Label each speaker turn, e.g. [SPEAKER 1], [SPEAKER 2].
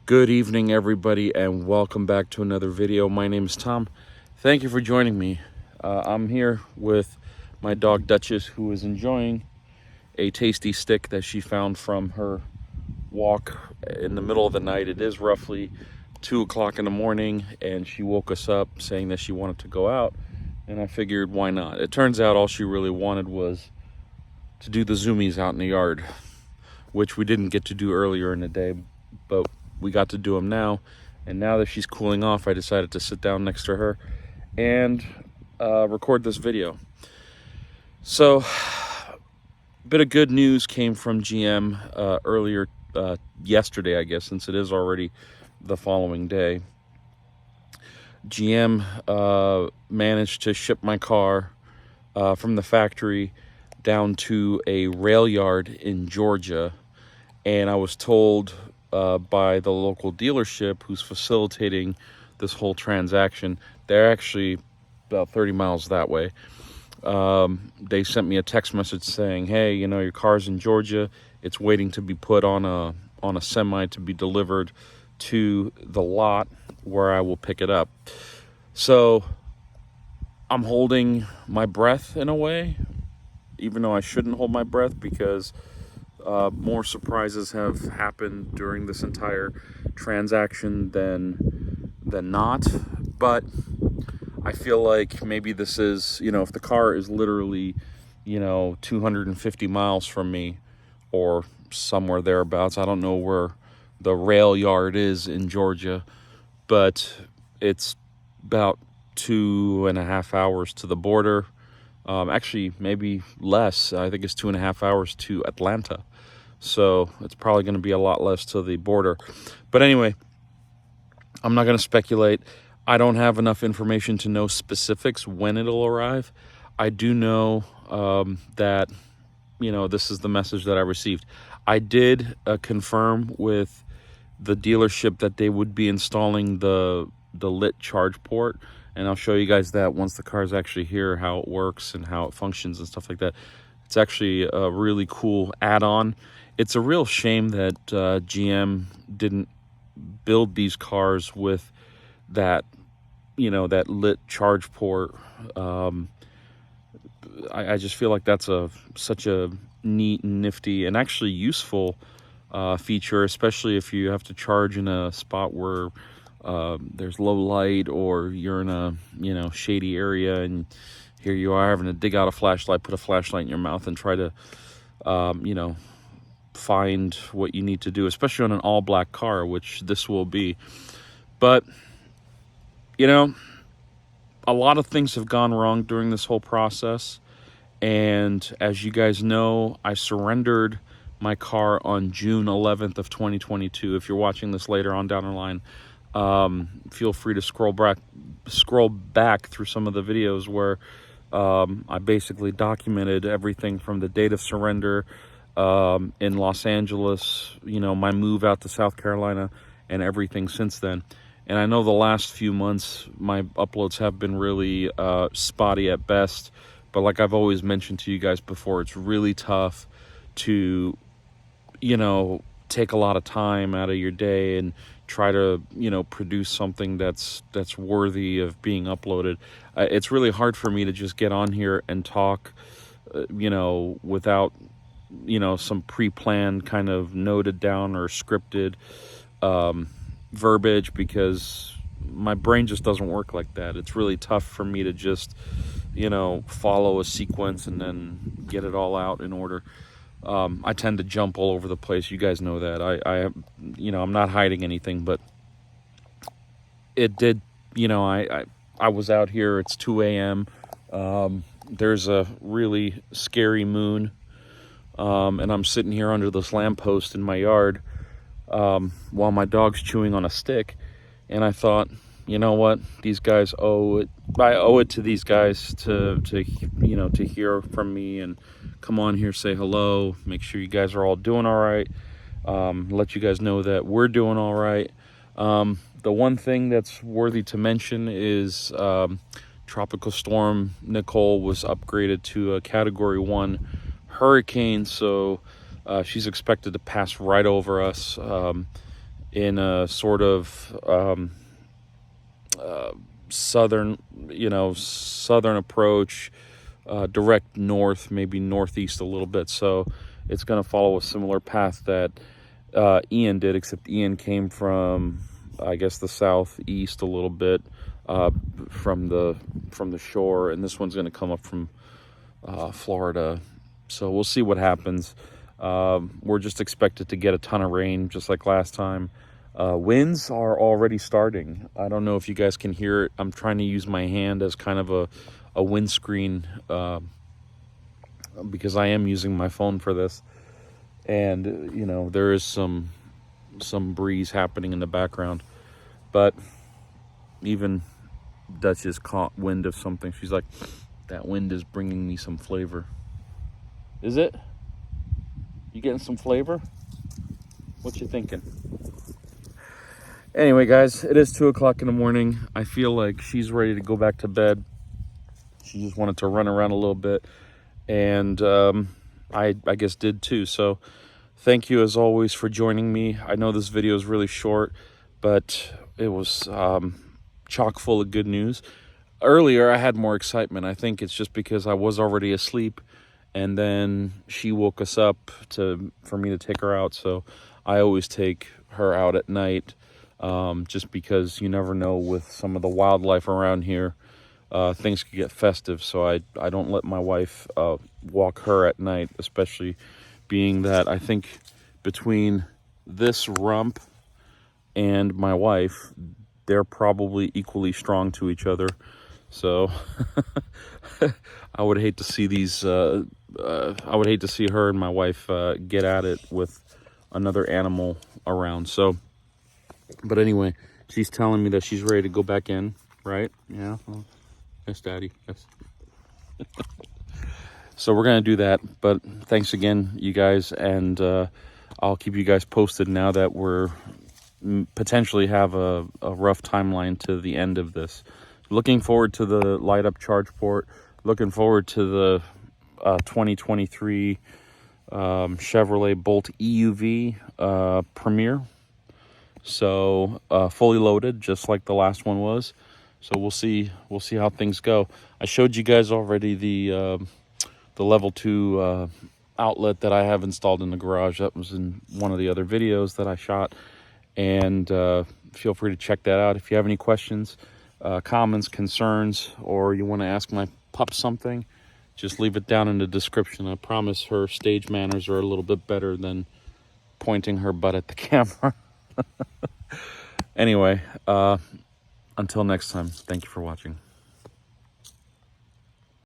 [SPEAKER 1] Good evening, everybody, and welcome back to another video. My name is Tom. Thank you for joining me. I'm here with my dog Duchess, who is enjoying a tasty stick that she found from her walk in the middle of the night. It is roughly 2 o'clock in the morning, and she woke us up saying that she wanted to go out, and I figured, why not? It turns out all she really wanted was to do the zoomies out in the yard, which we didn't get to do earlier in the day, but we got to do them now. And now that she's cooling off, I decided to sit down next to her and record this video. So a bit of good news came from GM earlier yesterday, I guess, since it is already the following day. GM managed to ship my car from the factory down to a rail yard in Georgia, and I was told by the local dealership who's facilitating this whole transaction, they're actually about 30 miles that way. They sent me a text message saying, hey, you know, your car's in Georgia. It's waiting to be put on a semi to be delivered to the lot where I will pick it up. So I'm holding my breath in a way, even though I shouldn't hold my breath, because more surprises have happened during this entire transaction than not. But I feel like maybe this is, you know, if the car is literally, you know, 250 miles from me or somewhere thereabouts, I don't know where the rail yard is in Georgia, but it's about 2.5 hours to the border. Actually, maybe less. I think it's 2.5 hours to Atlanta. So it's probably going to be a lot less to the border. But anyway, I'm not going to speculate. I don't have enough information to know specifics when it'll arrive. I do know that, you know, this is the message that I received. I did confirm with the dealership that they would be installing the lit charge port. And I'll show you guys that once the car is actually here, how it works and how it functions and stuff like that. It's actually a really cool add-on. It's a real shame that GM didn't build these cars with that, you know, that lit charge port. I just feel like that's such a neat and nifty and actually useful feature, especially if you have to charge in a spot where there's low light, or you're in a, you know, shady area, and here you are having to dig out a flashlight, put a flashlight in your mouth, and try to, you know, find what you need to do, especially on an all black car, which this will be. But, you know, a lot of things have gone wrong during this whole process. And as you guys know, I surrendered my car on June 11th of 2022. If you're watching this later on down the line, feel free to scroll back through some of the videos where I basically documented everything from the date of surrender in Los Angeles, you know, my move out to South Carolina, and everything since then. And I know the last few months my uploads have been really spotty at best, but like I've always mentioned to you guys before, it's really tough to, you know, take a lot of time out of your day and try to, you know, produce something that's worthy of being uploaded. It's really hard for me to just get on here and talk, you know, without, you know, some pre-planned kind of noted down or scripted verbiage, because my brain just doesn't work like that. It's really tough for me to just, you know, follow a sequence and then get it all out in order. I tend to jump all over the place. You guys know that. I you know, I'm not hiding anything, but it did, you know, I was out here. It's 2 a.m. There's a really scary moon, and I'm sitting here under this lamppost in my yard while my dog's chewing on a stick. And I thought, you know what, these guys owe it. I owe it to these guys to you know, to hear from me and come on here, say hello, make sure you guys are all doing all right, let you guys know that we're doing all right. The one thing that's worthy to mention is Tropical Storm Nicole was upgraded to a Category 1 hurricane, so she's expected to pass right over us. in a sort of southern, southern approach, direct north, maybe northeast a little bit. So it's going to follow a similar path that Ian did, except Ian came from, I guess, the southeast a little bit, from the shore, and this one's going to come up from Florida. So we'll see what happens. We're just expected to get a ton of rain, just like last time. Winds are already starting. I don't know if you guys can hear it. I'm trying to use my hand as kind of a windscreen, because I am using my phone for this. And, there is some breeze happening in the background. But even Dutch's caught wind of something. She's like, that wind is bringing me some flavor. Is it? You getting some flavor? What you thinking? Anyway, guys, it is 2 o'clock in the morning. I feel like she's ready to go back to bed. She just wanted to run around a little bit. And I guess did too. So thank you as always for joining me. I know this video is really short, but it was chock full of good news. Earlier, I had more excitement. I think it's just because I was already asleep, and then she woke us up for me to take her out. So I always take her out at night, just because you never know with some of the wildlife around here. Things could get festive, so I don't let my wife walk her at night, especially being that I think between this rump and my wife, they're probably equally strong to each other. So I would hate to see I would hate to see her and my wife get at it with another animal around. So, but anyway, she's telling me that she's ready to go back in, right? Yeah. Yes, Daddy. Yes. So we're going to do that. But thanks again, you guys. And I'll keep you guys posted now that we're potentially have a rough timeline to the end of this. Looking forward to the light up charge port. Looking forward to the 2023 Chevrolet Bolt EUV premiere. So fully loaded, just like the last one was. So we'll see how things go. I showed you guys already the level 2 outlet that I have installed in the garage. That was in one of the other videos that I shot. And feel free to check that out. If you have any questions, comments, concerns, or you want to ask my pup something, just leave it down in the description. I promise her stage manners are a little bit better than pointing her butt at the camera. Anyway, until next time, thank you for watching.